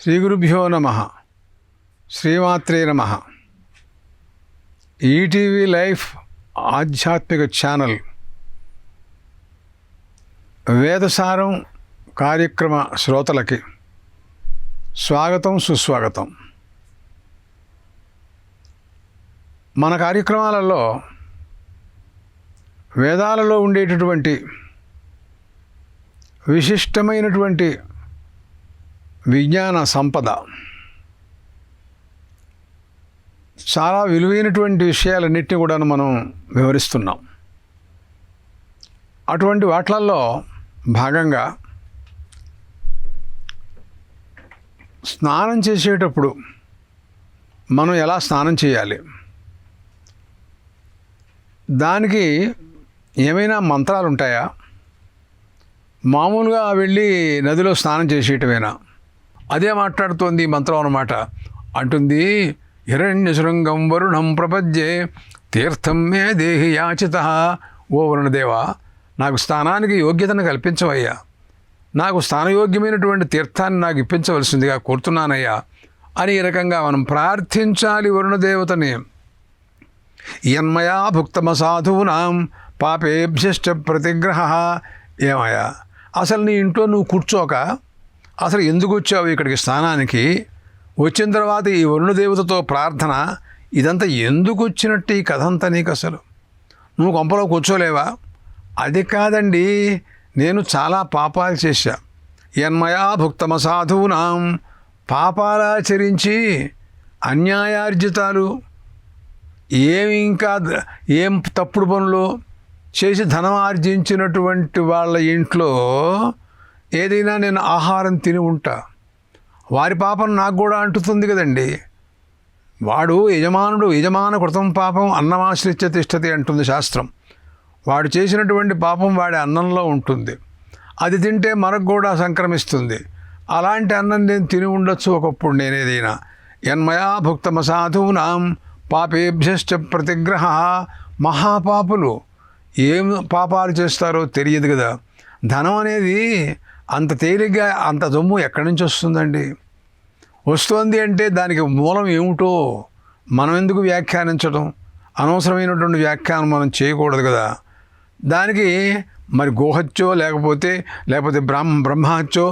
శ్రీ గురుభ్యో నమః. శ్రీమాత్రే నమః. ఈటీవీ లైఫ్ ఆధ్యాత్మిక ఛానల్ వేదసారం కార్యక్రమ శ్రోతలకి స్వాగతం, సుస్వాగతం. మన కార్యక్రమాలలో వేదాలలో ఉండేటటువంటి విశిష్టమైనటువంటి విజ్ఞాన సంపద, చాలా విలువైనటువంటి విషయాలన్నింటినీ కూడా మనం వివరిస్తున్నాం. అటువంటి వాట్లల్లో భాగంగా స్నానం చేసేటప్పుడు మనం ఎలా స్నానం చేయాలి, దానికి ఏమైనా మంత్రాలు ఉంటాయా, మామూలుగా వెళ్ళి నదిలో స్నానం చేసేయటమేనా? అదే మాట్లాడుతోంది ఈ మంత్రం అన్నమాట. అంటుంది, హిరణ్యశృంగం వరుణం ప్రపద్యే తీర్థం మే దేహి యాచిత. ఓ వరుణదేవా, నాకు స్నానానికి యోగ్యతను కల్పించవయ్యా, నాకు స్నానయోగ్యమైనటువంటి తీర్థాన్ని నాకు ఇప్పించవలసిందిగా కోరుతున్నానయ్యా అని ఈ రకంగా మనం ప్రార్థించాలి వరుణదేవతని. యన్మయా భుక్తమ సాధూనాం పాపేభ్యశ్చ ప్రతిగ్రహ. ఏమయ్యా, అసలు నీ ఇంట్లో నువ్వు కూర్చోక అసలు ఎందుకు వచ్చావు ఇక్కడికి స్నానానికి? వచ్చిన తర్వాత ఈ వరుణదేవతతో ప్రార్థన, ఇదంతా ఎందుకు వచ్చినట్టు ఈ కథ అంతా నీకు? అసలు నువ్వు కొంపలో కూర్చోలేవా? అది కాదండి, నేను చాలా పాపాలు చేశా. యన్మయా భుక్తమ సాధూనాం, పాపాలాచరించి అన్యాయార్జితాలు, ఏం తప్పుడు పనులు చేసి ధనం ఆర్జించినటువంటి వాళ్ళ ఇంట్లో ఏదైనా నేను ఆహారం తిని ఉంటా, వారి పాపం నాకు కూడా అంటుతుంది కదండి. వాడు యజమాన కృతం పాపం అన్నమాశ్రిత్య తిష్టతి అంటుంది శాస్త్రం. వాడు చేసినటువంటి పాపం వాడి అన్నంలో ఉంటుంది, అది తింటే మనకు కూడా సంక్రమిస్తుంది. అలాంటి అన్నం నేను తిని ఉండొచ్చు ఒకప్పుడు నేనేదైనా. యన్మయా భుక్తమ సాధూనాం పాపేభ్యశ్చ ప్రతిగ్రహ. మహాపాపులు ఏం పాపాలు చేస్తారో తెలియదు కదా. ధనం అనేది అంత తేలిగ్గా అంత దొమ్ము ఎక్కడి నుంచి వస్తుందండి? వస్తుంది అంటే దానికి మూలం ఏమిటో మనం ఎందుకు వ్యాఖ్యానించడం? అనవసరమైనటువంటి వ్యాఖ్యానం మనం చేయకూడదు కదా. దానికి మరి గోహత్యో లేకపోతే బ్రహ్మహత్యో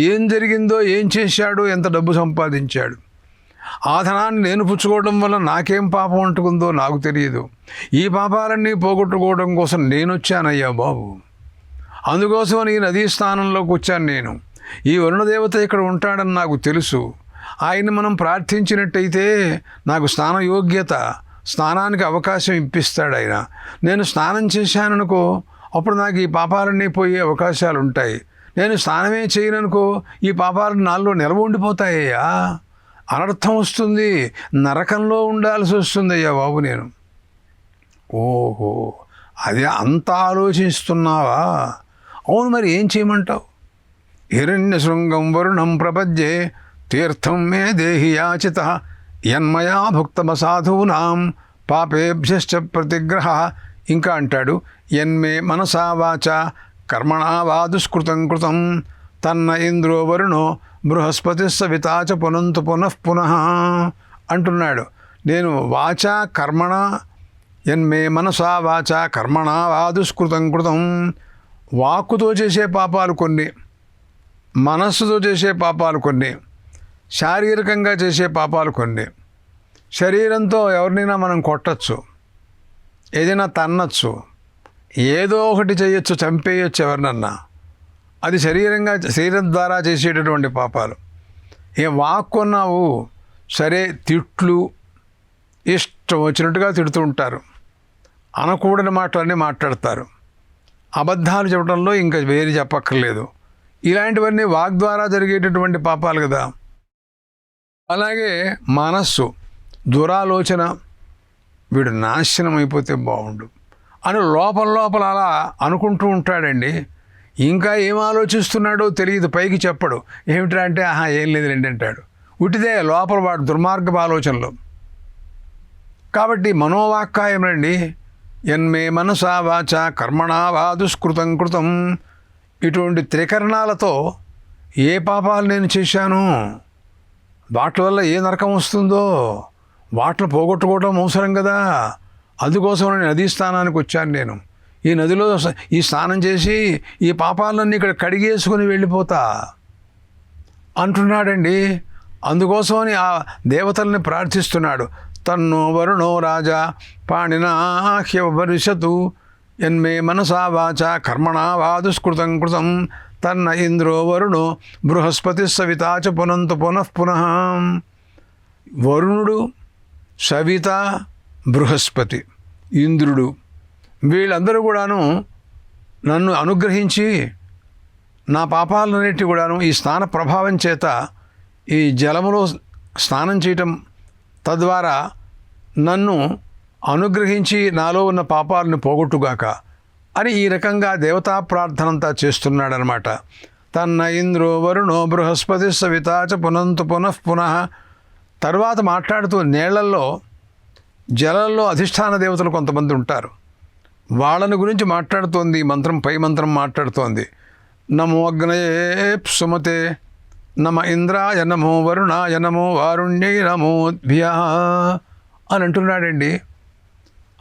ఏం జరిగిందో, ఏం చేశాడో, ఎంత డబ్బు సంపాదించాడు, ఆ ధనాన్ని నేను పుచ్చుకోవడం వల్ల నాకేం పాపం అంటుకుందో నాకు తెలియదు. ఈ పాపాలన్నీ పోగొట్టుకోవడం కోసం నేను వచ్చానయ్యా బాబు. అందుకోసం ఈ నదీ స్థానంలోకి వచ్చాను నేను. ఈ వరుణదేవత ఇక్కడ ఉంటాడని నాకు తెలుసు. ఆయన్ని మనం ప్రార్థించినట్టయితే నాకు స్నానానికి అవకాశం ఇప్పిస్తాడు ఆయన. నేను స్నానం చేశాననుకో, అప్పుడు నాకు ఈ పాపాలన్నీ పోయే అవకాశాలు ఉంటాయి. నేను స్నానమే చేయననుకో, ఈ పాపాలు నాలో నిలవ ఉండిపోతాయ్యా, అనర్థం వస్తుంది, నరకంలో ఉండాల్సి వస్తుందయ్యా బాబు నేను. ఓహో, అదే అంత ఆలోచిస్తున్నావా? అవును, మరి ఏం చేయమంటావు? హిరణ్యశృంగం వరుణం ప్రపద్యే తీర్థం మే దేహి యాచిత. యన్మయా భుక్తమ సాధూనాం పాపేభ్యశ్చ ప్రతిగ్రహ. ఇంకా అంటాడు, యన్మే మనసా వాచ కర్మణా వా దుష్కృతం కృతం తన్న ఇంద్రో వరుణో బృహస్పతి సవితాచ పునంతు పునః అంటున్నాడు. నేను వాచా కర్మణ, యన్మే మనసా వాచా కర్మణా వా దుష్కృతం కృతం. వాక్కుతో చేసే పాపాలు కొన్ని, మనస్సుతో చేసే పాపాలు కొన్ని, శారీరకంగా చేసే పాపాలు కొన్ని. శరీరంతో ఎవరినైనా మనం కొట్టచ్చు, ఏదైనా తన్నచ్చు, ఏదో ఒకటి చేయొచ్చు, చంపేయచ్చు ఎవరినన్నా. అది శరీరం ద్వారా చేసేటటువంటి పాపాలు. వాక్కున్నావు సరే, తిట్లు ఇష్టం వచ్చినట్టుగా తిడుతూ ఉంటారు, అనకూడని మాటలన్నీ మాట్లాడతారు, అబద్ధాలు చెప్పడంలో ఇంకా వేరే చెప్పక్కర్లేదు. ఇలాంటివన్నీ వాక్ ద్వారా జరిగేటటువంటి పాపాలు కదా. అలాగే మనస్సు, దురాలోచన, వీడు నాశనం అయిపోతే బాగుండు అని లోపల అలా అనుకుంటూ ఉంటాడండి. ఇంకా ఏం ఆలోచిస్తున్నాడో తెలియదు, పైకి చెప్పడు. ఏమిట్రా అంటే ఏం లేదు రండి అంటాడు. ఉట్టిదే లోపల వాడు దుర్మార్గపు ఆలోచనలు. కాబట్టి మనోవాక్కాయం రండి. యన్మే మనసా వాచ కర్మణా వా దుష్కృతం కృతం. ఇటువంటి త్రికరణాలతో ఏ పాపాలు నేను చేశాను, వాటి వల్ల ఏ నరకం వస్తుందో వాటిని పోగొట్టుకోవడం అవసరం కదా. అందుకోసం నేను నదీ స్నానానికి వచ్చాను. నేను ఈ నదిలో ఈ స్నానం చేసి ఈ పాపాలన్నీ ఇక్కడ కడిగేసుకొని వెళ్ళిపోతా అంటున్నాడండి. అందుకోసమని ఆ దేవతల్ని ప్రార్థిస్తున్నాడు. తన్నో వరుణో రాజా పాణినాహ్యవరిషతు యన్మే మనసా వాచా కర్మణా వా దుష్కృతం కృతం తన్న ఇంద్రో వరుణో బృహస్పతి సవితా చ పునంతు పునః. వరుణుడు, సవిత, బృహస్పతి, ఇంద్రుడు వీళ్ళందరూ కూడాను నన్ను అనుగ్రహించి నా పాపాలన్నిటి కూడాను ఈ స్నాన ప్రభావం చేత ఈ జలములో స్నానం చేయటం తద్వారా నన్ను అనుగ్రహించి నాలో ఉన్న పాపాలను పోగొట్టుగాక అని ఈ రకంగా దేవతా ప్రార్థనంతా చేస్తున్నాడనమాట. తన్న ఇంద్రో వరుణో బృహస్పతి సవితా చ పునంతు పునః. తర్వాత మాట్లాడుతూ నీళ్లల్లో జలంలో అధిష్టాన దేవతలు కొంతమంది ఉంటారు. వాళ్ళని గురించి మాట్లాడుతోంది మంత్రం. పై మంత్రం మాట్లాడుతోంది. నమో అగ్నయే సుమతే నమ ఇంద్రాయ నమో వరుణాయ నమో వారుణ్యై నమోద్భ్య అని అంటున్నాడండి.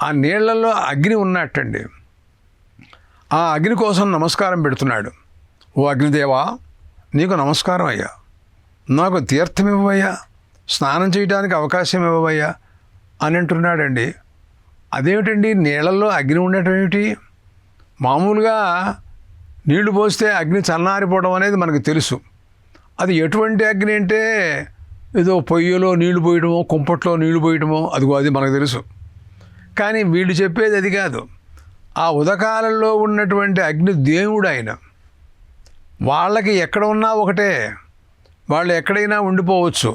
ఆ నీళ్లలో అగ్ని ఉన్నట్టండి. ఆ అగ్ని కోసం నమస్కారం పెడుతున్నాడు. ఓ అగ్నిదేవా, నీకు నమస్కారం అయ్యా, నాకు తీర్థం ఇవ్వయ్యా, స్నానం చేయడానికి అవకాశం ఇవ్వవయ్యా అని అంటున్నాడండి. అదేమిటండి నీళ్ళల్లో అగ్ని ఉండటం ఏమిటి? మామూలుగా నీళ్లు పోస్తే అగ్ని చల్లారిపోవడం అనేది మనకు తెలుసు. అది ఎటువంటి అగ్ని అంటే ఏదో పొయ్యిలో నీళ్లు పోయడమో కుంపట్లో నీళ్లు పోయడమో అది మనకు తెలుసు. కానీ వీళ్ళు చెప్పేది అది కాదు. ఆ ఉదకాలంలో ఉన్నటువంటి అగ్ని దేవుడు ఆయన. వాళ్ళకి ఎక్కడ ఉన్నా ఒకటే, వాళ్ళు ఎక్కడైనా ఉండిపోవచ్చు.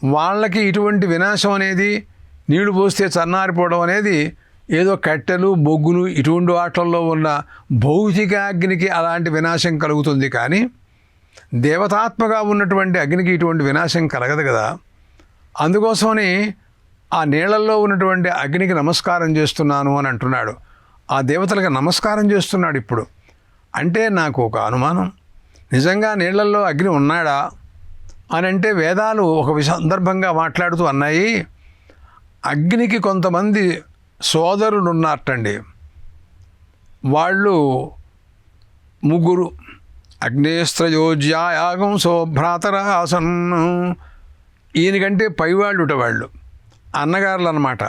వాళ్ళకి ఇటువంటి వినాశం అనేది, నీళ్లు పోస్తే చల్లారిపోవడం అనేది ఏదో కట్టెలు బొగ్గులు ఇటువంటి వాటిల్లో ఉన్న భౌతిక అగ్నికి అలాంటి వినాశం కలుగుతుంది. కానీ దేవతాత్మగా ఉన్నటువంటి అగ్నికి ఇటువంటి వినాశం కలగదు కదా. అందుకోసమని ఆ నీళ్లలో ఉన్నటువంటి అగ్నికి నమస్కారం చేస్తున్నాను అని అంటున్నాడు. ఆ దేవతలకు నమస్కారం చేస్తున్నాడు. ఇప్పుడు అంటే నాకు ఒక అనుమానం, నిజంగా నీళ్లలో అగ్ని ఉన్నాడా అని అంటే వేదాలు ఒక సందర్భంగా మాట్లాడుతూ అన్నాయి. అగ్నికి కొంతమంది సోదరులు ఉన్నారటండి. వాళ్ళు ముగ్గురు. అగ్నేస్త్రయోజ్యాయాగం శోభ్రాతరాసన్. ఈయనకంటే పైవాళ్ళుట వాళ్ళు అన్నగారులు అన్నమాట.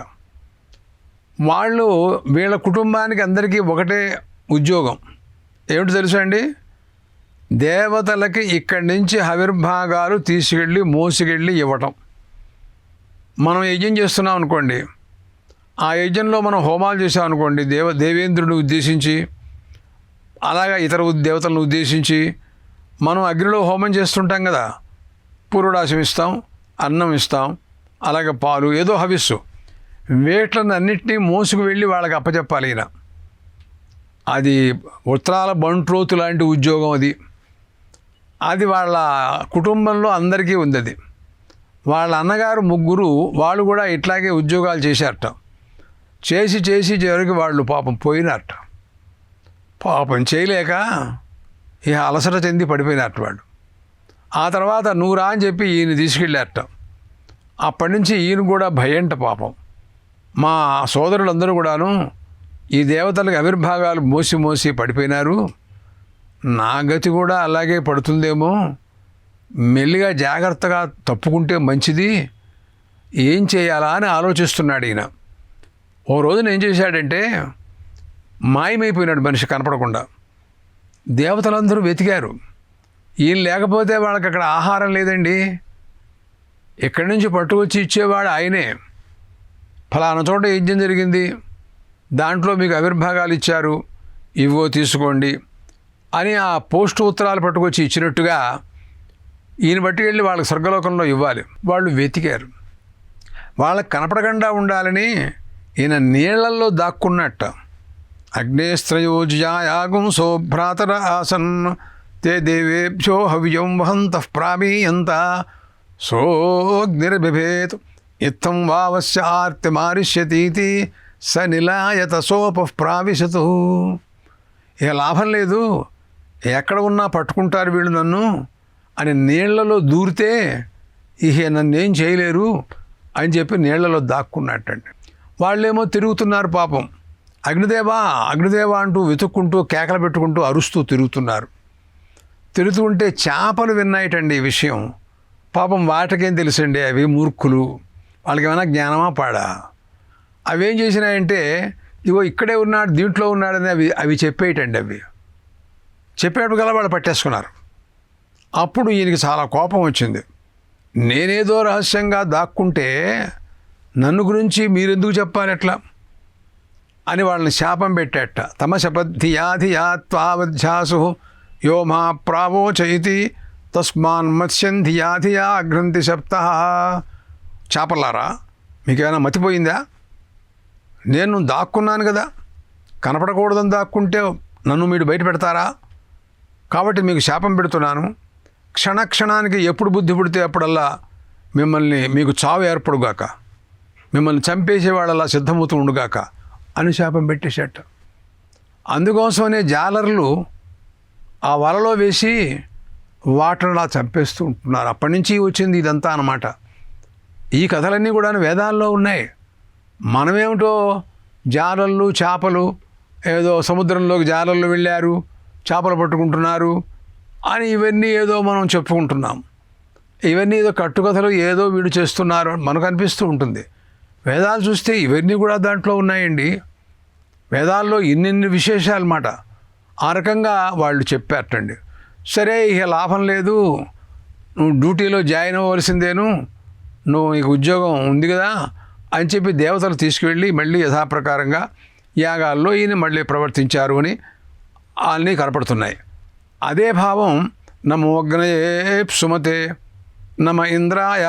వాళ్ళు వీళ్ళ కుటుంబానికి అందరికీ ఒకటే ఉద్యోగం. ఏమిటి తెలుసా అండి? దేవతలకి ఇక్కడి నుంచి ఆవిర్భాగాలు తీసుకెళ్ళి మోసుకెళ్ళి ఇవ్వటం. మనం యజ్ఞం చేస్తున్నాం అనుకోండి, ఆ యజ్ఞంలో మనం హోమాలు చేసాం అనుకోండి, దేవేంద్రుడిని ఉద్దేశించి అలాగా ఇతర దేవతలను ఉద్దేశించి మనం అగ్నిలో హోమం చేస్తుంటాం కదా. పూర్వడాశం ఇస్తాం, అన్నం ఇస్తాం, అలాగే పాలు, ఏదో హవిస్సు. వీటిని అన్నింటినీ మోసుకు వెళ్ళి వాళ్ళకి అప్పచెప్పాలి. ఈయన అది ఉత్తరాల బంట్రోతు లాంటి ఉద్యోగం. అది వాళ్ళ కుటుంబంలో అందరికీ ఉంది. అది వాళ్ళ అన్నగారు ముగ్గురు వాళ్ళు కూడా ఇట్లాగే ఉద్యోగాలు చేశారట. చేసి చివరికి వాళ్ళు పాపం పోయినారట. పాపం చేయలేక ఇక అలసట చెంది పడిపోయినారట వాళ్ళు. ఆ తర్వాత నువ్వు రా అని చెప్పి ఈయన తీసుకెళ్ళారట. అప్పటి నుంచి ఈయన కూడా భయంట. పాపం మా సోదరులందరూ కూడాను ఈ దేవతలకు ఆవిర్భాగాలు మోసి పడిపోయినారు, నా గతి కూడా అలాగే పడుతుందేమో, మెల్లిగా జాగ్రత్తగా తప్పుకుంటే మంచిది, ఏం చేయాలా అని ఆలోచిస్తున్నాడు ఈయన. ఓ రోజున ఏం చేశాడంటే మాయమైపోయినాడు మనిషి కనపడకుండా. దేవతలందరూ వెతికారు. ఈయన లేకపోతే వాళ్ళకి అక్కడ ఆహారం లేదండి. ఎక్కడి నుంచి పట్టుకొచ్చి ఇచ్చేవాడు ఆయనే. ఫలానా చోట యజ్ఞం జరిగింది, దాంట్లో మీకు ఆవిర్భాగాలు ఇచ్చారు, ఇవో తీసుకోండి అని ఆ పోస్ట్ ఉత్తరాలు పట్టుకొచ్చి ఇచ్చినట్టుగా ఈయన బట్టి వెళ్ళి వాళ్ళకి స్వర్గలోకంలో ఇవ్వాలి. వాళ్ళు వెతికారు. వాళ్ళకి కనపడకుండా ఉండాలని ఈయన నీళ్లల్లో దాక్కున్నట్ట. అగ్నేస్త్రయోజ్యాయాగం శోభ్రాతర ఆసన్ తే దేవేభ్యో హవ్యం వహంతః ప్రామీయంత సోగ్నిర్బిభేత్ ఇత్థం వావస్య ఆర్తిమారిష్యతీతి స నిలాయత సోపః ప్రావిశతు. ఇక లాభం లేదు, ఎక్కడ ఉన్నా పట్టుకుంటారు వీళ్ళు నన్ను అని నీళ్లలో దూరితే ఇహ నన్నేం చేయలేరు అని చెప్పి నీళ్లలో దాక్కున్నట్టండి. వాళ్ళేమో తిరుగుతున్నారు పాపం. అగ్నిదేవా అగ్నిదేవా అంటూ వెతుక్కుంటూ కేకలు పెట్టుకుంటూ అరుస్తూ తిరుగుతుంటే చేపలు విన్నాయటండి ఈ విషయం. పాపం వాటికేం తెలుసండి, అవి మూర్ఖులు, వాళ్ళకి ఏమైనా జ్ఞానమా పాడా. అవి ఏం చేసినాయంటే ఇగో ఇక్కడే ఉన్నాడు, దీంట్లో ఉన్నాడని అవి చెప్పేయటండి. అవి చెప్పేటప్పుడు గల వాళ్ళు పట్టేసుకున్నారు. అప్పుడు ఈయనకి చాలా కోపం వచ్చింది. నేనేదో రహస్యంగా దాక్కుంటే నన్ను గురించి మీరెందుకు చెప్పాలి ఎట్లా అని వాళ్ళని శాపం పెట్టేట. తమశపధియాధియా త్వావధ్యాసు యో మా ప్రావోచయితి తస్మాన్ మత్స్యం ధియాధియా అగ్రంథి సప్త. చేపలారా, మీకేమైనా మతిపోయిందా? నేను దాక్కున్నాను కదా, కనపడకూడదని దాక్కుంటే నన్ను మీరు బయట పెడతారా? కాబట్టి మీకు శాపం పెడుతున్నాను. క్షణక్షణానికి ఎప్పుడు బుద్ధి పుడితే అప్పుడల్లా మీకు చావు ఏర్పడుగాక, మిమ్మల్ని చంపేసేవాళ్ళలా సిద్ధమవుతూ ఉండుగాక అని శాపం పెట్టేసేట. అందుకోసమనే జాలర్లు ఆ వలలో వేసి వాటిని చంపేస్తూ ఉంటున్నారు. అప్పటి నుంచి వచ్చింది ఇదంతా అన్నమాట. ఈ కథలన్నీ కూడా వేదాల్లో ఉన్నాయి. మనమేమిటో జాలర్లు చేపలు, ఏదో సముద్రంలోకి జాలర్లు వెళ్ళారు, చేపలు పట్టుకుంటున్నారు అని ఇవన్నీ ఏదో మనం చెప్పుకుంటున్నాం. ఇవన్నీ ఏదో కట్టుకథలు, ఏదో వీడు చేస్తున్నారు మనకు అనిపిస్తూ ఉంటుంది. వేదాలు చూస్తే ఇవన్నీ కూడా దాంట్లో ఉన్నాయండి. వేదాల్లో ఇన్నిన్ని విశేషాలు మాట. ఆ రకంగా వాళ్ళు చెప్పారటండి. సరే, ఇక లాభం లేదు, నువ్వు డ్యూటీలో జాయిన్ అవ్వవలసిందేను, నీకు ఉద్యోగం ఉంది కదా అని చెప్పి దేవతలు తీసుకువెళ్ళి మళ్ళీ యథాప్రకారంగా యాగాల్లో ఈయన మళ్ళీ ప్రవర్తించారు అని అన్నీ కనపడుతున్నాయి. అదే భావం నమో అగ్నయే సుమతే నమ ఇంద్రాయ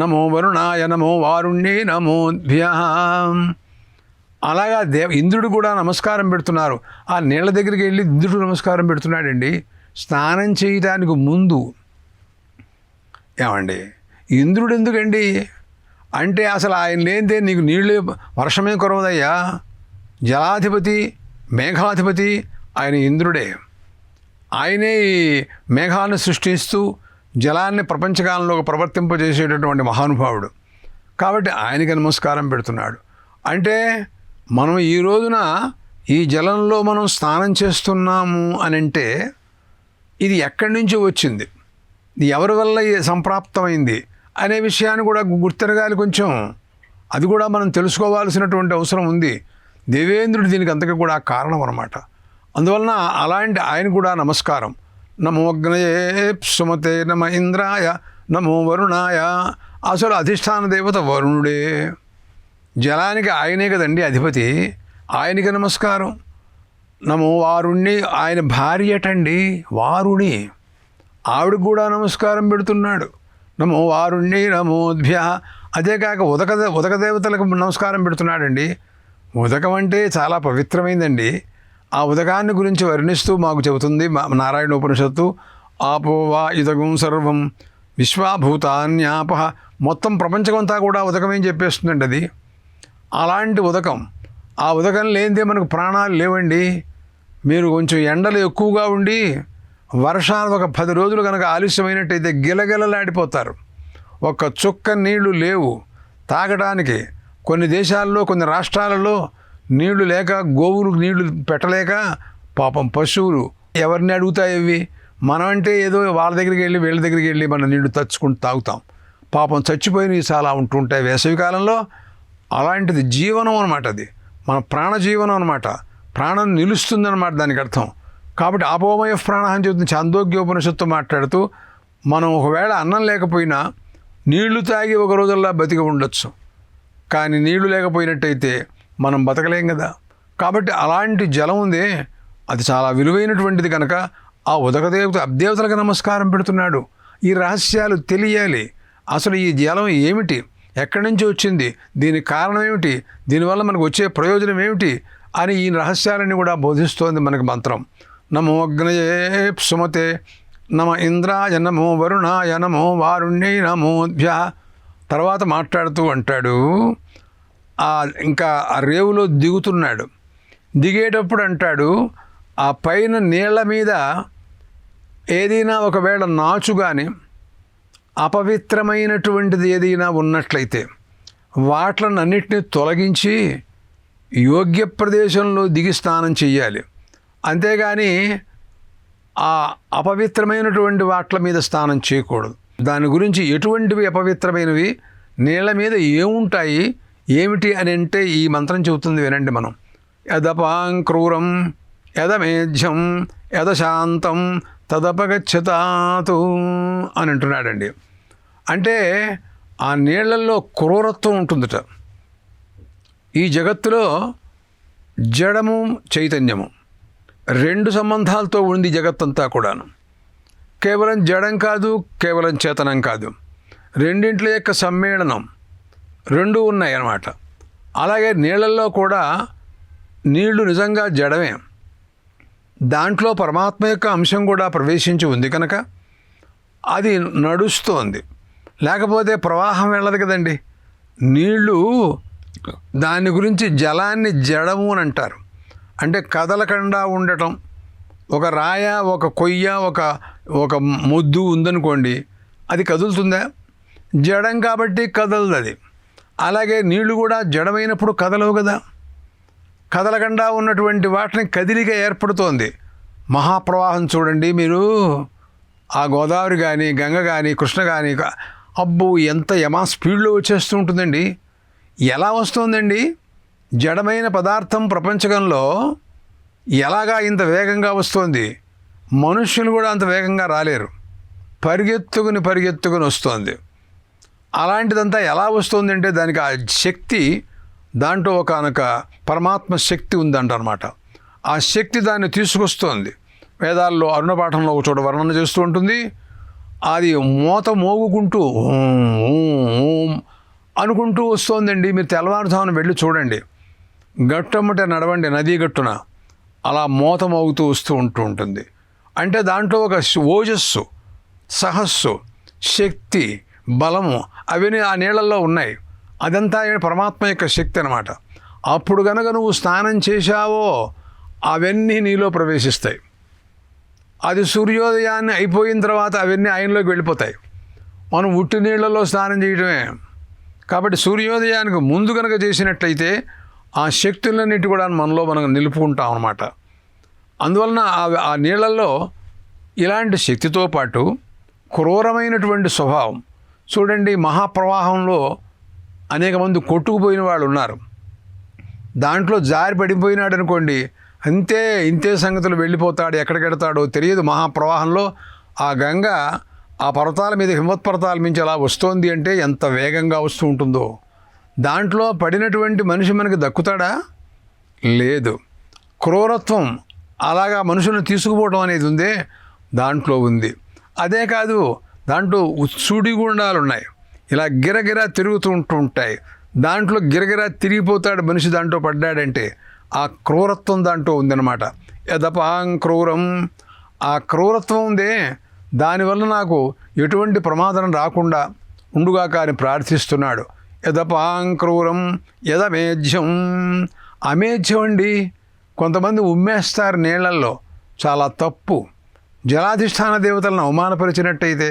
నమో వరుణాయ నమో వారుణ్యే నమోభ్యాం. అలాగా ఇంద్రుడు కూడా నమస్కారం పెడుతున్నారు. ఆ నీళ్ళ దగ్గరికి వెళ్ళి ఇంద్రుడు నమస్కారం పెడుతున్నాడండి స్నానం చేయడానికి ముందు. ఏమండి, ఇంద్రుడు ఎందుకండి అంటే అసలు ఆయన లేనిదే నీకు నీళ్ళు వర్షమే కురవదయ్యా. జలాధిపతి మేఘాధిపతి ఆయన ఇంద్రుడే. ఆయనే ఈ మేఘాలను సృష్టిస్తూ జలాన్ని ప్రపంచకాలంలోకి ప్రవర్తింపజేసేటటువంటి మహానుభావుడు. కాబట్టి ఆయనకి నమస్కారం పెడుతున్నాడు. అంటే మనం ఈ రోజున ఈ జలంలో మనం స్నానం చేస్తున్నాము అని అంటే ఇది ఎక్కడి నుంచి వచ్చింది, ఇది ఎవరి వల్ల సంప్రాప్తమైంది అనే విషయాన్ని కూడా గుర్తెరగాలి కొంచెం. అది కూడా మనం తెలుసుకోవాల్సినటువంటి అవసరం ఉంది. దేవేంద్రుడు దీనికి అంతగా కూడా కారణం అన్నమాట. అందువలన అలాంటి ఆయన కూడా నమస్కారం. నమో అగ్నయే సుమతే నమ ఇంద్రాయ నమో వరుణాయ. అసలు అధిష్టాన దేవత వరుణుడే. జలానికి ఆయనే కదండి అధిపతి, ఆయనకి నమస్కారం. నమో వారుణ్ణి, ఆయన భార్యటండి వారుణి, ఆవిడకు కూడా నమస్కారం పెడుతున్నాడు. నమో వారుణ్ణి నమోభ్య. అదే కాక ఉదక దేవతలకు నమస్కారం పెడుతున్నాడండి. ఉదకం అంటే చాలా పవిత్రమైందండి. ఆ ఉదకాన్ని గురించి వర్ణిస్తూ మాకు చెబుతుంది నారాయణ ఉపనిషత్తు. ఆపో వా ఇదగం సర్వం విశ్వాభూతాన్యాప. మొత్తం ప్రపంచమంతా కూడా ఉదకమేం చెప్పేస్తుందండి అది. అలాంటి ఉదకం, ఆ ఉదకం లేనిదే మనకు ప్రాణాలు లేవండి. మీరు కొంచెం ఎండలు ఎక్కువగా ఉండి వర్షాలు ఒక 10 రోజులు కనుక ఆలస్యమైనట్టయితే గిలగిలలాడిపోతారు. ఒక్క చుక్క నీళ్లు లేవు తాగడానికి. కొన్ని దేశాల్లో కొన్ని రాష్ట్రాలలో నీళ్లు లేక గోవులు నీళ్లు పెట్టలేక పాపం పశువులు ఎవరిని అడుగుతాయి ఇవి. మనం అంటే ఏదో వాళ్ళ దగ్గరికి వెళ్ళి వీళ్ళ దగ్గరికి వెళ్ళి మన నీళ్లు తచ్చుకుంటూ తాగుతాం. పాపం చచ్చిపోయినవి చాలా ఉంటుంటాయి వేసవికాలంలో. అలాంటిది జీవనం అనమాట, అది మన ప్రాణజీవనం అనమాట. ప్రాణం నిలుస్తుందన్నమాట దానికి అర్థం. కాబట్టి ఆపోమయ ప్రాణ అని చెబుతుంది ఛాందోగ్యోపనిషత్తు మాట్లాడుతూ. మనం ఒకవేళ అన్నం లేకపోయినా నీళ్లు తాగి ఒక రోజుల్లో బతికి ఉండొచ్చు, కానీ నీళ్లు లేకపోయినట్టయితే మనం బతకలేం కదా. కాబట్టి అలాంటి జలం ఉందే, అది చాలా విలువైనటువంటిది కనుక ఆ ఉదకదేవత అబ్దేవతలకు నమస్కారం పెడుతున్నాడు. ఈ రహస్యాలు తెలియాలి. అసలు ఈ జలం ఏమిటి, ఎక్కడి నుంచి వచ్చింది, దీనికి కారణం ఏమిటి, దీనివల్ల మనకు వచ్చే ప్రయోజనం ఏమిటి అని ఈ రహస్యాలన్నీ కూడా బోధిస్తోంది మనకు మంత్రం. నమో అగ్నయే సుమతే నమ ఇంద్రాయ నమో వరుణాయ నమో వారుణ్యై నమోభ్య. తర్వాత మాట్లాడుతూ అంటాడు, ఇంకా ఆ రేవులో దిగుతున్నాడు. దిగేటప్పుడు అంటాడు, ఆ పైన నీళ్ల మీద ఏదైనా ఒకవేళ నాచు కానీ అపవిత్రమైనటువంటిది ఏదైనా ఉన్నట్లయితే వాట్లనన్నిటినీ తొలగించి యోగ్య ప్రదేశంలో దిగి స్నానం చెయ్యాలి. అంతేగాని ఆ అపవిత్రమైనటువంటి వాట్ల మీద స్నానం చేయకూడదు. దాని గురించి ఎటువంటివి అపవిత్రమైనవి, నీళ్ళ మీద ఏముంటాయి, ఏమిటి అని అంటే ఈ మంత్రం చెబుతుంది వినండి. మనం యదపాం క్రూరం యదమేధ్యం యదశాంతం తదపగచ్చతాతు అని అంటున్నాడండి. అంటే ఆ నీళ్లలో క్రూరత్వం ఉంటుందట. ఈ జగత్తులో జడము చైతన్యము రెండు సంబంధాలతో ఉంది జగత్తంతా కూడాను. కేవలం జడం కాదు, కేవలం చేతనం కాదు, రెండింట్ల యొక్క సమ్మేళనం రెండు ఉన్నాయి అన్నమాట. అలాగే నీళ్ళల్లో కూడా నీళ్లు నిజంగా జడమే, దాంట్లో పరమాత్మ యొక్క అంశం కూడా ప్రవేశించి ఉంది కనుక అది నడుస్తోంది. లేకపోతే ప్రవాహం వెళ్ళదు కదండి. నీళ్ళు దాని గురించి జలాన్ని జడము అని అంటారు. అంటే కదలకుండా ఉండటం. ఒక రాయ, ఒక కొయ్య, ఒక ముద్దు ఉందనుకోండి, అది కదులుతుందా? జడం కాబట్టి కదలదు అది. అలాగే నీళ్లు కూడా జడమైనప్పుడు కదలవు కదా. కదలకుండా ఉన్నటువంటి వాటిని కదిలిగా ఏర్పడుతోంది. మహాప్రవాహం చూడండి మీరు, ఆ గోదావరి కానీ, గంగ కానీ, కృష్ణ కానీ, అబ్బో ఎంత యమా స్పీడ్లో వచ్చేస్తూ ఉంటుందండి. ఎలా వస్తుందండి? జడమైన పదార్థం ప్రపంచకంలో ఎలాగా ఇంత వేగంగా వస్తుంది? మనుష్యులు కూడా అంత వేగంగా రాలేరు. పరిగెత్తుకుని వస్తుంది. అలాంటిదంతా ఎలా వస్తుందంటే దానికి ఆ శక్తి, దాంట్లో ఒకనొక పరమాత్మ శక్తి ఉందంటన్నమాట. ఆ శక్తి దాన్ని తీసుకొస్తోంది. వేదాల్లో అరుణపాఠంలో ఒక చోట వర్ణన చేస్తూ ఉంటుంది. అది మోత మోగుకుంటూ ఓం అనుకుంటూ వస్తోందండి. మీరు తెల్లవారుజామున వెళ్ళి చూడండి, గట్టమ్మట నడవండి, నదీ గట్టున అలా మోత మోగుతూ వస్తూ ఉంటుంది. అంటే దాంట్లో ఒక ఓజస్సు, సహస్సు, శక్తి, బలము అవన్నీ ఆ నీళ్ళల్లో ఉన్నాయి. అదంతా పరమాత్మ యొక్క శక్తి అన్నమాట. అప్పుడు కనుక నువ్వు స్నానం చేశావో అవన్నీ నీలో ప్రవేశిస్తాయి. అది సూర్యోదయాన్ని అయిపోయిన తర్వాత అవన్నీ ఆయనలోకి వెళ్ళిపోతాయి. మనం ఉట్టి నీళ్లలో స్నానం చేయడమే. కాబట్టి సూర్యోదయానికి ముందు కనుక చేసినట్లయితే ఆ శక్తులన్నిటి కూడా మనలో మనం నిలుపుకుంటాం అన్నమాట. అందువలన ఆ నీళ్లలో ఇలాంటి శక్తితో పాటు క్రూరమైనటువంటి స్వభావం చూడండి. మహాప్రవాహంలో అనేక మంది కొట్టుకుపోయిన వాళ్ళు ఉన్నారు. దాంట్లో జారి పడిపోయినాడు అనుకోండి, ఇంతే సంగతులు, వెళ్ళిపోతాడు, ఎక్కడికెడతాడో తెలియదు. మహాప్రవాహంలో ఆ గంగ ఆ పర్వతాల మీద, హిమవత్ పర్వతాల మించి అలా వస్తోంది అంటే ఎంత వేగంగా వస్తూ ఉంటుందో. దాంట్లో పడినటువంటి మనిషి మనకి దక్కుతాడా? లేదు. క్రూరత్వం అలాగా మనుషులను తీసుకుపోవడం అనేది ఉందే, దాంట్లో ఉంది. అదే కాదు, దాంట్లో సుడిగుండాలు ఉన్నాయి, ఇలా గిరగిరా తిరుగుతూ ఉంటాయి. దాంట్లో గిరగిరా తిరిగిపోతాడు మనిషి దాంట్లో పడ్డాడంటే. ఆ క్రూరత్వం దాంట్లో ఉందన్నమాట. యదపాం క్రూరం, ఆ క్రూరత్వం ఉందే, దానివల్ల నాకు ఎటువంటి ప్రమాదం రాకుండా ఉండుగాక అని ప్రార్థిస్తున్నాడు. యదపాం క్రూరం యదమేధ్యం. అమేధ్యం అండి, కొంతమంది ఉమ్మేస్తారు నీళ్లల్లో, చాలా తప్పు. జలాధిష్టాన దేవతలను అవమానపరిచినట్టయితే.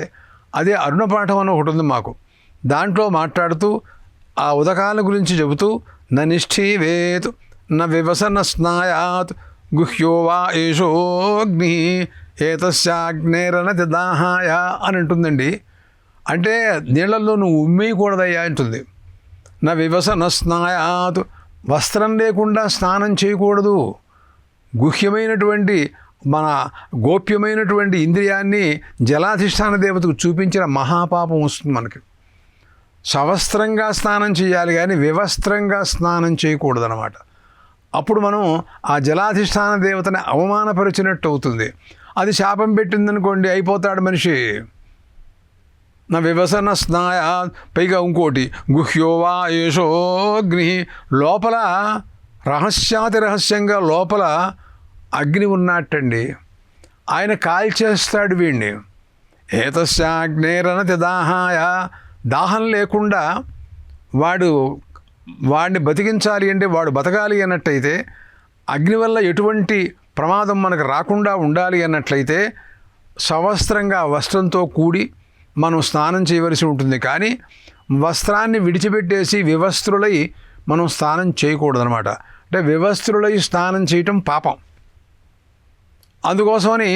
అదే అరుణపాఠం అని ఒకటి ఉంది మాకు, దాంట్లో మాట్లాడుతూ ఆ ఉదకాల గురించి చెబుతూ న నిష్ఠీవేత్ న వివసన స్నాయాత్ గుహ్యో వా ఏషోగ్ని ఏతస్యాగ్నేరనతి దాహాయ అని అంటుందండి. అంటే నీళ్లలో నువ్వు ఉమ్మేయకూడదయ్యా అంటుంది. నా వివసన స్నాయాత్, వస్త్రం లేకుండా స్నానం చేయకూడదు. గుహ్యమైనటువంటి మన గోప్యమైనటువంటి ఇంద్రియాన్ని జలాధిష్టాన దేవతకు చూపించిన మహాపాపం వస్తుంది మనకి. సవస్త్రంగా స్నానం చేయాలి కానీ వివస్త్రంగా స్నానం చేయకూడదన్నమాట. అప్పుడు మనం ఆ జలాధిష్టాన దేవతని అవమానపరిచినట్టు అవుతుంది. అది శాపం పెట్టిందనుకోండి, అయిపోతాడు మనిషి. నా వివసన స్నాయ, పైగా ఇంకోటి గుహ్యో వా ఏషోగ్ని, లోపల రహస్యాతి రహస్యంగా లోపల అగ్ని ఉన్నట్టండి, ఆయన కాల్చేస్తాడు వీడిని. ఏతస్యాగ్నేరనతి దాహాయ, దాహం లేకుండా వాడిని బతికించాలి అంటే, వాడు బతకాలి అన్నట్టయితే, అగ్ని వల్ల ఎటువంటి ప్రమాదం మనకు రాకుండా ఉండాలి అన్నట్లయితే, సవస్త్రంగా వస్త్రంతో కూడి మనం స్నానం చేయవలసి ఉంటుంది. కానీ వస్త్రాన్ని విడిచిపెట్టేసి వివస్త్రులై మనం స్నానం చేయకూడదనమాట. అంటే వివస్త్రులై స్నానం చేయటం పాపం. అందుకోసమని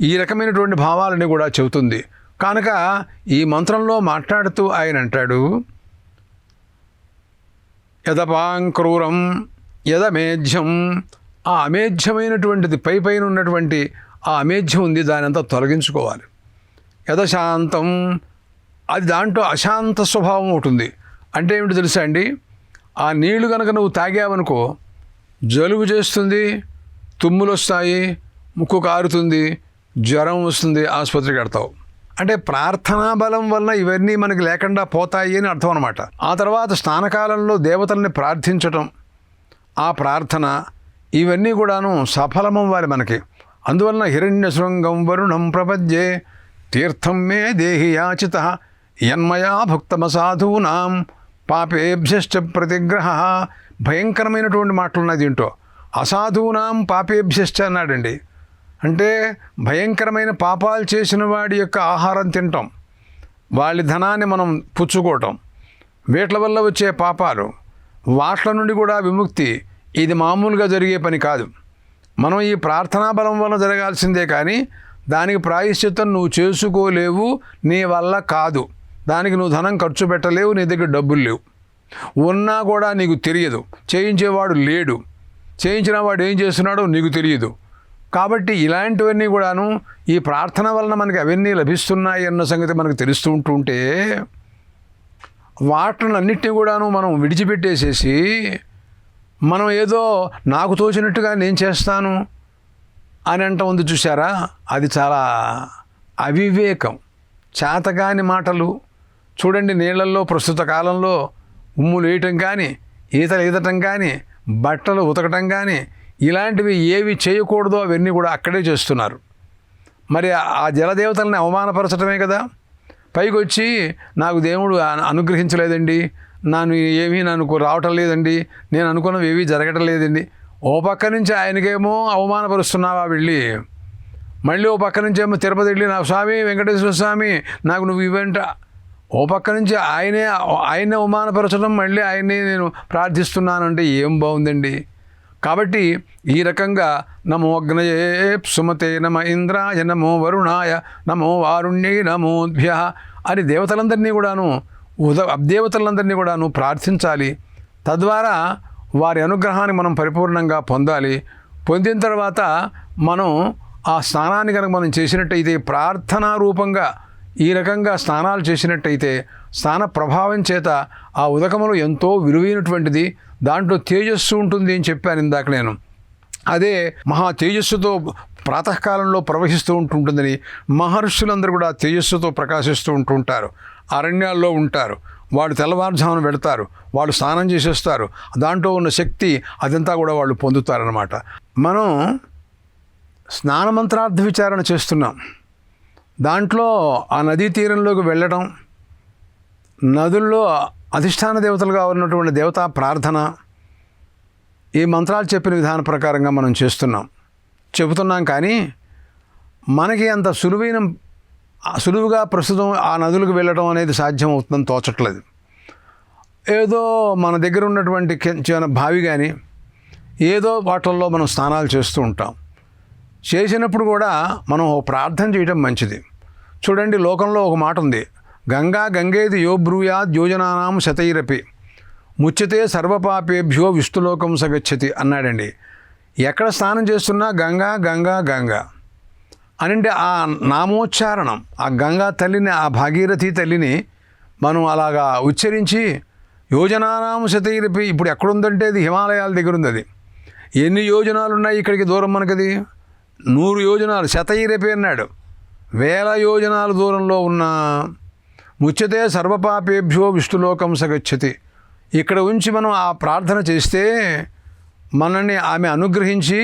ఈ రకమైనటువంటి భావాలని కూడా చెబుతుంది. కనుక ఈ మంత్రంలో మాట్లాడుతూ ఆయన అంటాడు, యదపాంక్రూరం యదమేధ్యం, ఆ అమేధ్యమైనటువంటిది పైన ఉన్నటువంటి ఆ అమేధ్యం ఉంది, దాని అంతా తొలగించుకోవాలి. యదశాంతం, అది దాంట్లో అశాంత స్వభావం ఉంటుంది. అంటే ఏమిటి తెలుసా అండి, ఆ నీళ్లు కనుక నువ్వు తాగావనుకో జలుబు చేస్తుంది, తుమ్ములు వస్తాయి, ముక్కు కారుతుంది, జ్వరం వస్తుంది, ఆసుపత్రికి వెడతావు. అంటే ప్రార్థనా బలం వలన ఇవన్నీ మనకి లేకుండా పోతాయి అని అర్థం అనమాట. ఆ తర్వాత స్నానకాలంలో దేవతల్ని ప్రార్థించటం, ఆ ప్రార్థన ఇవన్నీ కూడాను సఫలమవ్వాలి మనకి. అందువలన హిరణ్య శృంగం వరుణం ప్రపద్యే తీర్థం మే దేహి యాచిత యన్మయా భుక్తమసాధూనాం పాపేభ్యశ్చ ప్రతిగ్రహ. భయంకరమైనటువంటి మాటలు ఉన్నాయి దీంట్లో. అసాధూనాం పాపేభ్యశ్చ అన్నాడండి. అంటే భయంకరమైన పాపాలు చేసిన వాడి యొక్క ఆహారం తినటం, వాళ్ళ ధనాన్ని మనం పుచ్చుకోవటం, వీట్ల వల్ల వచ్చే పాపాలు, వాట్ల నుండి కూడా విముక్తి, ఇది మామూలుగా జరిగే పని కాదు. మనం ఈ ప్రార్థనా బలం వల్ల జరగాల్సిందే. కానీ దానికి ప్రాయశ్చిత్తం నువ్వు చేసుకోలేవు, నీ వల్ల కాదు. దానికి నువ్వు ధనం ఖర్చు పెట్టలేవు, నీ దగ్గర డబ్బులు లేవు, ఉన్నా కూడా నీకు తెలియదు, చేయించేవాడు లేడు, చేయించిన వాడు ఏం చేస్తున్నాడో నీకు తెలియదు. కాబట్టి ఇలాంటివన్నీ కూడాను ఈ ప్రార్థన వలన మనకి అవన్నీ లభిస్తున్నాయి అన్న సంగతి మనకు తెలుస్తూ ఉంటుంటే వాటినన్నిటినీ కూడాను మనం విడిచిపెట్టేసేసి మనం ఏదో నాకు తోచినట్టుగా నేను చేస్తాను అని అంట ఉంది చూసారా, అది చాలా అవివేకం, చేతగాని మాటలు. చూడండి, నీళ్ళల్లో ప్రస్తుత కాలంలో ఉమ్ములు వేయటం కానీ, ఈతలు ఈదటం కానీ, బట్టలు ఉతకటం కానీ, ఇలాంటివి ఏవి చేయకూడదో అవన్నీ కూడా అక్కడే చేస్తున్నారు. మరి ఆ జలదేవతల్ని అవమానపరచడమే కదా. పైకి వచ్చి నాకు దేవుడు అనుగ్రహించలేదండి, నాకు రావటం లేదండి, నేను అనుకున్నవి ఏవీ జరగటం లేదండి. ఓ పక్క నుంచి ఆయనకేమో అవమానపరుస్తున్నావా వెళ్ళి, మళ్ళీ ఓ పక్క నుంచి ఏమో తిరుపతి వెళ్ళి నా స్వామి వెంకటేశ్వర స్వామి నాకు నువ్వు ఇవంట, ఓ పక్క నుంచి ఆయనే అవమానపరచడం, మళ్ళీ ఆయనే నేను ప్రార్థిస్తున్నానంటే ఏం బాగుందండి. కాబట్టి ఈ రకంగా నమో అగ్నయే సుమతే నమ ఇంద్రాయ నమో వరుణాయ నమో వారుణ్యై నమోభ్య అని దేవతలందరినీ కూడాను అబ్దేవతలందరినీ కూడాను ప్రార్థించాలి. తద్వారా వారి అనుగ్రహాన్ని మనం పరిపూర్ణంగా పొందాలి. పొందిన తర్వాత మనం ఆ స్నానాన్ని కనుక మనం చేసినట్టయితే, ప్రార్థనా రూపంగా ఈ రకంగా స్నానాలు చేసినట్టయితే స్నాన ప్రభావం చేత ఆ ఉదకములు ఎంతో విలువైనటువంటిది, దాంట్లో తేజస్సు ఉంటుంది అని చెప్పాను ఇందాక నేను. అదే మహా తేజస్సుతో ప్రాతకాలంలో ప్రవహిస్తూ ఉంటుందని మహర్షులందరూ కూడా తేజస్సుతో ప్రకాశిస్తూ ఉంటుంటారు. అరణ్యాల్లో ఉంటారు, వాళ్ళు తెల్లవారుజామున వెళతారు, వాళ్ళు స్నానం చేసేస్తారు, దాంట్లో ఉన్న శక్తి అదంతా కూడా వాళ్ళు పొందుతారనమాట. మనం స్నాన మంత్రార్థ విచారణ చేస్తున్నాం. దాంట్లో ఆ నదీ తీరంలోకి వెళ్ళడం, నదుల్లో అధిష్టాన దేవతలుగా ఉన్నటువంటి దేవతా ప్రార్థన, ఈ మంత్రాలు చెప్పిన విధాన ప్రకారంగా మనం చెబుతున్నాం. కానీ మనకి అంత సులువుగా ప్రస్తుతం ఆ నదులకు వెళ్ళడం అనేది సాధ్యం అవుతుందని తోచట్లేదు. ఏదో మన దగ్గర ఉన్నటువంటి బావి కానీ ఏదో వాటిల్లో మనం స్నానాలు చేస్తూ ఉంటాం. చేసినప్పుడు కూడా మనం ప్రార్థన చేయడం మంచిది. చూడండి, లోకంలో ఒక మాట ఉంది, గంగేది యో బ్రూయాద్ యోజనానాం శతైరపి ముచ్యతే సర్వపాపేభ్యో విష్ణులోకం సగచ్చతి అన్నాడండి. ఎక్కడ స్నానం చేస్తున్నా గంగా గంగా గంగా అనంటే ఆ నామోచ్చారణం, ఆ గంగా తల్లిని, ఆ భాగీరథి తల్లిని మనం అలాగా ఉచ్చరించి యోజనానాం శతైరపి, ఇప్పుడు ఎక్కడుందంటే అది హిమాలయాల దగ్గర ఉంది. అది ఎన్ని యోజనాలు ఉన్నాయి ఇక్కడికి దూరం మనకది? 100 యోజనాలు. శతైరపి అన్నాడు, 1000 యోజనాల దూరంలో ఉన్న ముచ్యతే సర్వపాపేభ్యో విష్ణులోకం సగచ్చతి. ఇక్కడ ఉంచి మనం ఆ ప్రార్థన చేస్తే మనల్ని ఆమె అనుగ్రహించి,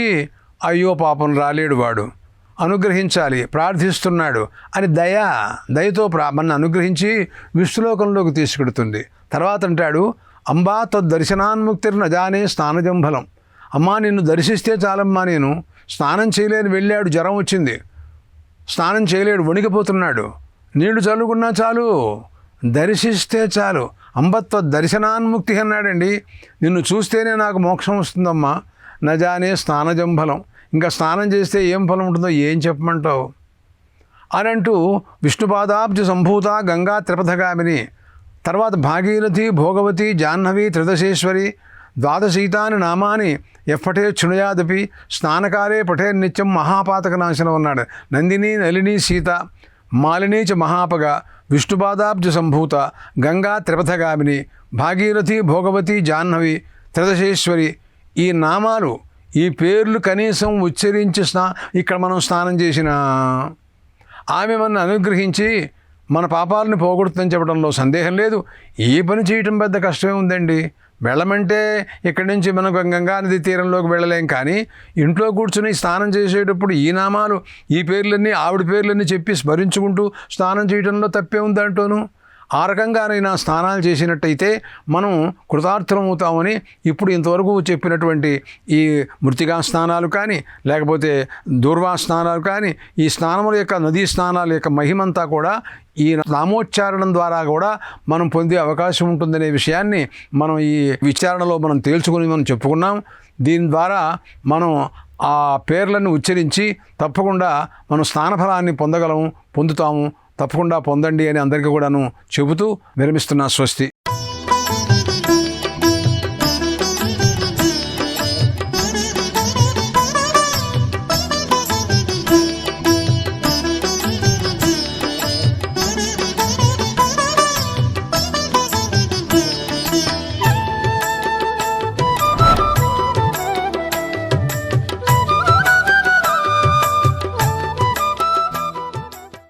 అయ్యో పాపం రాలేడు వాడు, అనుగ్రహించాలి, ప్రార్థిస్తున్నాడు అని దయతో మన అనుగ్రహించి విష్ణులోకంలోకి తీసుకెడుతుంది. తర్వాత అంటాడు, అంబా తద్దర్శనాన్ముక్తిర్న జానే స్నానజంబలం. అమ్మా నిన్ను దర్శిస్తే చాలమ్మా, నేను స్నానం చేయలేని వెళ్ళాడు, జ్వరం వచ్చింది, స్నానం చేయలేడు, వణికిపోతున్నాడు, నీళ్లు చల్లుకున్నా చాలు, దర్శిస్తే చాలు. అంబత్వ దర్శనాన్ముక్తి అన్నాడండి. నిన్ను చూస్తేనే నాకు మోక్షం వస్తుందమ్మా. నజానే స్నానజం ఫలం. ఇంకా స్నానం చేస్తే ఏం ఫలం ఉంటుందో ఏం చెప్పమంటావు అని అంటూ విష్ణుపాదాబ్జ సంభూత గంగా త్రిపథగామిని, తర్వాత భాగీరథి, భోగవతి, జాహ్నవి, త్రిదశేశ్వరి, ద్వాదశీతాని నామాని ఎప్పటే క్షుణయాదపి స్నానకాలే పఠే నిత్యం మహాపాతక నాశనం అన్నాడు. నందిని, నలిని, సీత, మాలిని చ మహాపగ, విష్ణుపాదాబ్జ సంభూత గంగా త్రిపథగామిని, భాగీరథి, భోగవతి, జాహ్నవి, త్రిదశేశ్వరి, ఈ నామాలు, ఈ పేర్లు కనీసం ఉచ్చరించి ఇక్కడ మనం స్నానం చేసిన ఆమె మన అనుగ్రహించి మన పాపాలను పోగొడుతుందని చెప్పడంలో సందేహం లేదు. ఈ పని చేయటం పెద్ద కష్టమే ఉందండి. వెళ్ళమంటే ఇక్కడి నుంచి మనం గంగా నది తీరంలోకి వెళ్ళలేం, కానీ ఇంట్లో కూర్చుని స్నానం చేసేటప్పుడు ఈ నామాలు, ఈ పేర్లన్నీ, ఆవిడ పేర్లన్నీ చెప్పి స్మరించుకుంటూ స్నానం చేయడంలో తప్పే ఉందంటోను. ఆ రకంగానైనా స్నానాలు చేసినట్టయితే మనం కృతార్థులమవుతామని ఇప్పుడు ఇంతవరకు చెప్పినటువంటి ఈ మృతికా స్నానాలు కానీ, లేకపోతే దూర్వా స్నానాలు కానీ, ఈ స్నానముల యొక్క, నదీ స్నానాల యొక్క మహిమంతా కూడా ఈ నామోచ్చారణం ద్వారా కూడా మనం పొందే అవకాశం ఉంటుందనే విషయాన్ని మనం ఈ విచారణలో మనం తేల్చుకుని మనం చెప్పుకున్నాం. దీని ద్వారా మనం ఆ పేర్లను ఉచ్చరించి తప్పకుండా మనం స్నానఫలాన్ని పొందుతాము. తప్పకుండా పొందండి అని అందరికీ కూడాను చెబుతూ విరమిస్తున్నా. స్వస్తి.